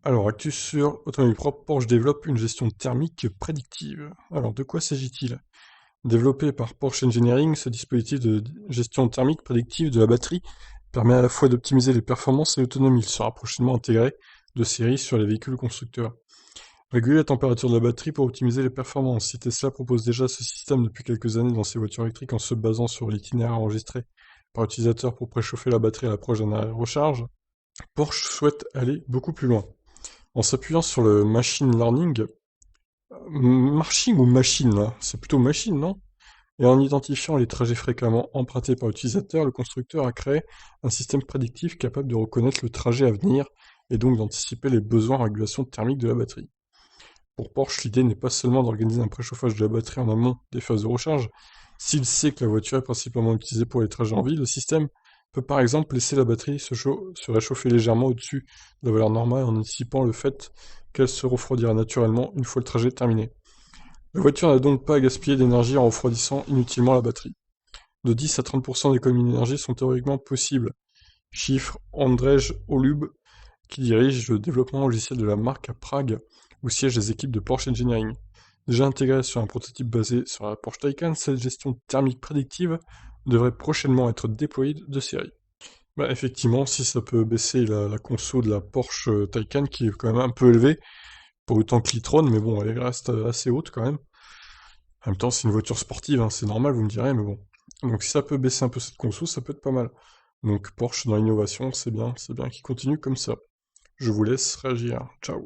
Alors, actu sur Autonomie propre, Porsche développe une gestion thermique prédictive. Alors, de quoi s'agit-il? Développé par Porsche Engineering, ce dispositif de gestion thermique prédictive de la batterie permet à la fois d'optimiser les performances et l'autonomie. Il sera prochainement intégré de série sur les véhicules constructeurs. Réguler la température de la batterie pour optimiser les performances. Si Tesla propose déjà ce système depuis quelques années dans ses voitures électriques en se basant sur l'itinéraire enregistré par l'utilisateur pour préchauffer la batterie à l'approche d'un arrêt de recharge, Porsche souhaite aller beaucoup plus loin. En s'appuyant sur le machine learning, marching ou machine là? C'est plutôt machine, non? Et en identifiant les trajets fréquemment empruntés par l'utilisateur, le constructeur a créé un système prédictif capable de reconnaître le trajet à venir et donc d'anticiper les besoins en régulation thermique de la batterie. Pour Porsche, l'idée n'est pas seulement d'organiser un préchauffage de la batterie en amont des phases de recharge. S'il sait que la voiture est principalement utilisée pour les trajets en ville, le système peut par exemple laisser la batterie se réchauffer légèrement au-dessus de la valeur normale en anticipant le fait qu'elle se refroidira naturellement une fois le trajet terminé. La voiture n'a donc pas à gaspiller d'énergie en refroidissant inutilement la batterie. De 10 à 30% d'économies d'énergie sont théoriquement possibles, chiffre Andrzej Holub, qui dirige le développement logiciel de la marque à Prague, où siègent les équipes de Porsche Engineering. Déjà intégrée sur un prototype basé sur la Porsche Taycan, cette gestion thermique prédictive devrait prochainement être déployée de série. Bah effectivement, si ça peut baisser la conso de la Porsche Taycan, qui est quand même un peu élevée, pour autant que l'e-tron, mais bon, elle reste assez haute quand même. En même temps, c'est une voiture sportive, hein, c'est normal, vous me direz, mais bon. Donc si ça peut baisser un peu cette conso, ça peut être pas mal. Donc Porsche dans l'innovation, c'est bien qu'il continue comme ça. Je vous laisse réagir. Ciao.